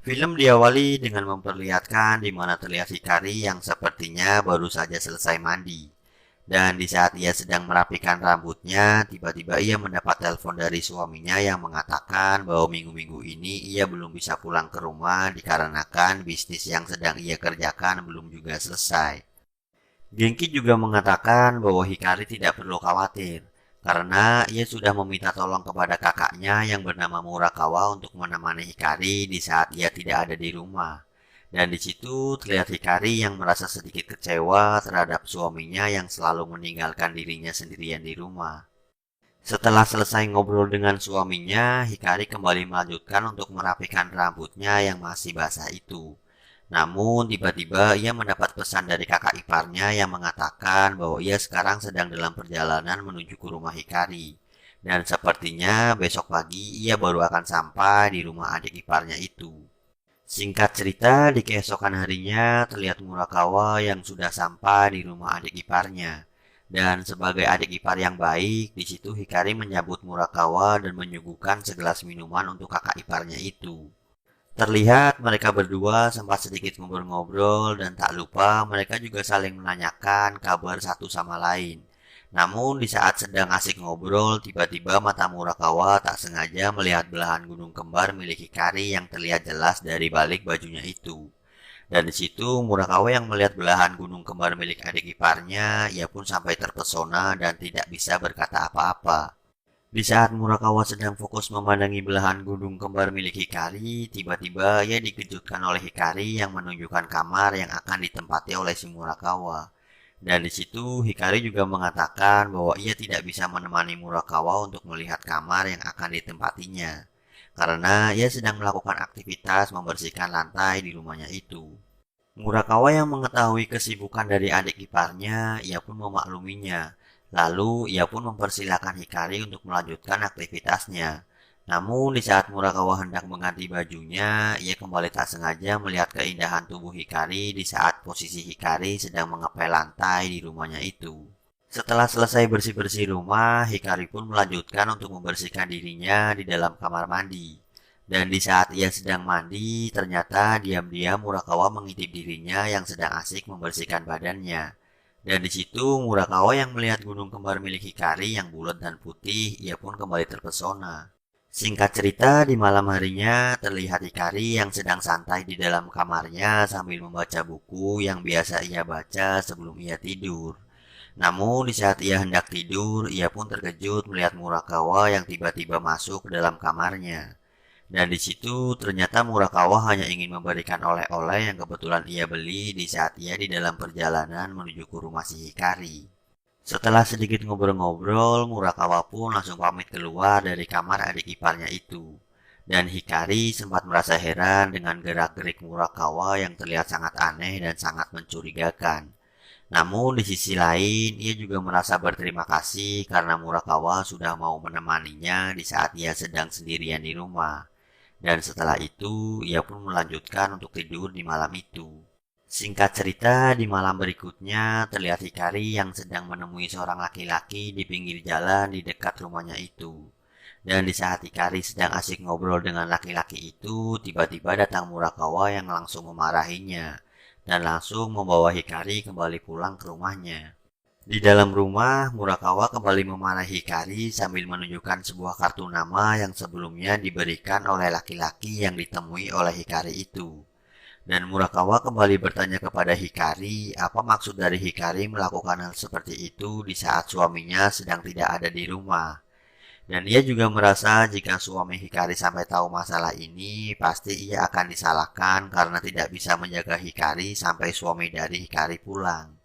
Film diawali dengan memperlihatkan di mana terlihat Hikari yang sepertinya baru saja selesai mandi. Dan di saat ia sedang merapikan rambutnya, tiba-tiba ia mendapat telepon dari suaminya yang mengatakan bahwa minggu-minggu ini ia belum bisa pulang ke rumah dikarenakan bisnis yang sedang ia kerjakan belum juga selesai. Genki juga mengatakan bahwa Hikari tidak perlu khawatir, karena ia sudah meminta tolong kepada kakaknya yang bernama Murakawa untuk menemani Hikari di saat ia tidak ada di rumah. Dan di situ terlihat Hikari yang merasa sedikit kecewa terhadap suaminya yang selalu meninggalkan dirinya sendirian di rumah. Setelah selesai ngobrol dengan suaminya, Hikari kembali melanjutkan untuk merapikan rambutnya yang masih basah itu. Namun, tiba-tiba ia mendapat pesan dari kakak iparnya yang mengatakan bahwa ia sekarang sedang dalam perjalanan menuju ke rumah Hikari. Dan sepertinya besok pagi ia baru akan sampai di rumah adik iparnya itu. Singkat cerita, di keesokan harinya terlihat Murakawa yang sudah sampai di rumah adik iparnya. Dan sebagai adik ipar yang baik, di situ Hikari menyambut Murakawa dan menyuguhkan segelas minuman untuk kakak iparnya itu. Terlihat mereka berdua sempat sedikit ngobrol-ngobrol dan tak lupa mereka juga saling menanyakan kabar satu sama lain. Namun di saat sedang asik ngobrol, tiba-tiba mata Murakawa tak sengaja melihat belahan gunung kembar milik Hikari yang terlihat jelas dari balik bajunya itu. Dan di situ Murakawa yang melihat belahan gunung kembar milik adik iparnya, ia pun sampai terpesona dan tidak bisa berkata apa-apa. Di saat Murakawa sedang fokus memandangi belahan gunung kembar milik Hikari, tiba-tiba ia dikejutkan oleh Hikari yang menunjukkan kamar yang akan ditempati oleh si Murakawa. Dan di situ Hikari juga mengatakan bahwa ia tidak bisa menemani Murakawa untuk melihat kamar yang akan ditempatinya, karena ia sedang melakukan aktivitas membersihkan lantai di rumahnya itu. Murakawa yang mengetahui kesibukan dari adik iparnya, ia pun memakluminya. Lalu ia pun mempersilahkan Hikari untuk melanjutkan aktivitasnya. Namun di saat Murakawa hendak mengganti bajunya, ia kembali tak sengaja melihat keindahan tubuh Hikari di saat posisi Hikari sedang mengepel lantai di rumahnya itu. Setelah selesai bersih-bersih rumah, Hikari pun melanjutkan untuk membersihkan dirinya di dalam kamar mandi. Dan di saat ia sedang mandi, ternyata diam-diam Murakawa mengintip dirinya yang sedang asik membersihkan badannya. Dan di situ Murakawa yang melihat gunung kembar milik Hikari yang bulat dan putih, ia pun kembali terpesona. Singkat cerita, di malam harinya terlihat Hikari yang sedang santai di dalam kamarnya sambil membaca buku yang biasa ia baca sebelum ia tidur. Namun di saat ia hendak tidur, ia pun terkejut melihat Murakawa yang tiba-tiba masuk ke dalam kamarnya. Dan di situ ternyata Murakawa hanya ingin memberikan oleh-oleh yang kebetulan ia beli di saat ia di dalam perjalanan menuju ke rumah si Hikari. Setelah sedikit ngobrol-ngobrol, Murakawa pun langsung pamit keluar dari kamar adik iparnya itu. Dan Hikari sempat merasa heran dengan gerak-gerik Murakawa yang terlihat sangat aneh dan sangat mencurigakan. Namun di sisi lain, ia juga merasa berterima kasih karena Murakawa sudah mau menemaninya di saat ia sedang sendirian di rumah. Dan setelah itu, ia pun melanjutkan untuk tidur di malam itu. Singkat cerita, di malam berikutnya terlihat Hikari yang sedang menemui seorang laki-laki di pinggir jalan di dekat rumahnya itu. Dan di saat Hikari sedang asik ngobrol dengan laki-laki itu, tiba-tiba datang Murakawa yang langsung memarahinya dan langsung membawa Hikari kembali pulang ke rumahnya. Di dalam rumah, Murakawa kembali memarahi Hikari sambil menunjukkan sebuah kartu nama yang sebelumnya diberikan oleh laki-laki yang ditemui oleh Hikari itu. Dan Murakawa kembali bertanya kepada Hikari apa maksud dari Hikari melakukan hal seperti itu di saat suaminya sedang tidak ada di rumah. Dan ia juga merasa jika suami Hikari sampai tahu masalah ini, pasti ia akan disalahkan karena tidak bisa menjaga Hikari sampai suami dari Hikari pulang.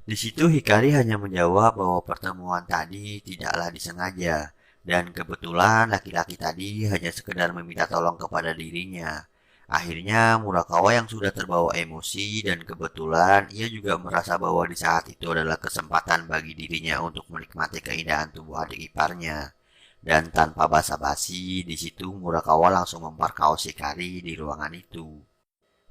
Di situ Hikari hanya menjawab bahwa pertemuan tadi tidaklah disengaja, dan kebetulan laki-laki tadi hanya sekedar meminta tolong kepada dirinya. Akhirnya Murakawa yang sudah terbawa emosi dan kebetulan ia juga merasa bahwa di saat itu adalah kesempatan bagi dirinya untuk menikmati keindahan tubuh adik iparnya. Dan tanpa basa-basi, di situ Murakawa langsung memperkaos Hikari di ruangan itu.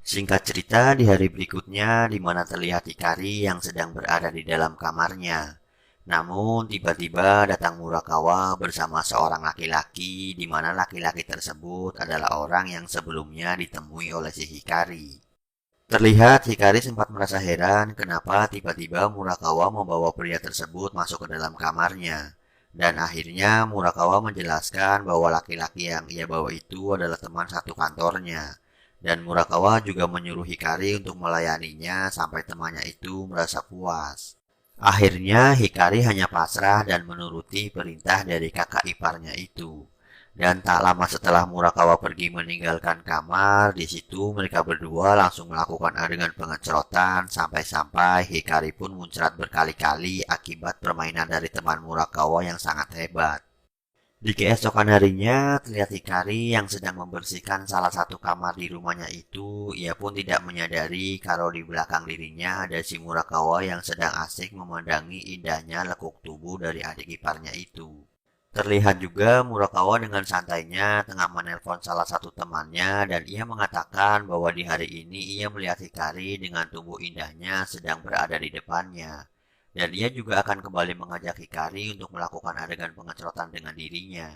Singkat cerita, di hari berikutnya, di mana terlihat Hikari yang sedang berada di dalam kamarnya. Namun tiba-tiba datang Murakawa bersama seorang laki-laki di mana laki-laki tersebut adalah orang yang sebelumnya ditemui oleh si Hikari. Terlihat Hikari sempat merasa heran kenapa tiba-tiba Murakawa membawa pria tersebut masuk ke dalam kamarnya. Dan akhirnya Murakawa menjelaskan bahwa laki-laki yang ia bawa itu adalah teman satu kantornya. Dan Murakawa juga menyuruh Hikari untuk melayaninya sampai temannya itu merasa puas. Akhirnya Hikari hanya pasrah dan menuruti perintah dari kakak iparnya itu. Dan tak lama setelah Murakawa pergi meninggalkan kamar, di situ mereka berdua langsung melakukan adegan pengecerotan sampai-sampai Hikari pun muncrat berkali-kali akibat permainan dari teman Murakawa yang sangat hebat. Di keesokan harinya, terlihat Hikari yang sedang membersihkan salah satu kamar di rumahnya itu, ia pun tidak menyadari kalau di belakang dirinya ada si Murakawa yang sedang asik memandangi indahnya lekuk tubuh dari adik iparnya itu. Terlihat juga Murakawa dengan santainya tengah menelpon salah satu temannya dan ia mengatakan bahwa di hari ini ia melihat Hikari dengan tubuh indahnya sedang berada di depannya. Dan ia juga akan kembali mengajak Hikari untuk melakukan adegan pengecerotan dengan dirinya.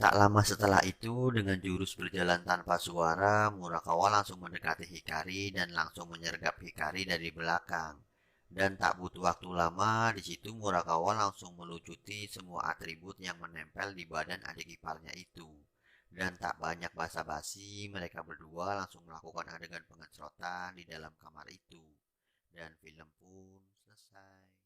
Tak lama setelah itu, dengan jurus berjalan tanpa suara, Murakawa langsung mendekati Hikari dan langsung menyergap Hikari dari belakang. Dan tak butuh waktu lama, di situ Murakawa langsung melucuti semua atribut yang menempel di badan adik iparnya itu. Dan tak banyak basa-basi, mereka berdua langsung melakukan adegan pengecerotan di dalam kamar itu. Dan film pun selesai.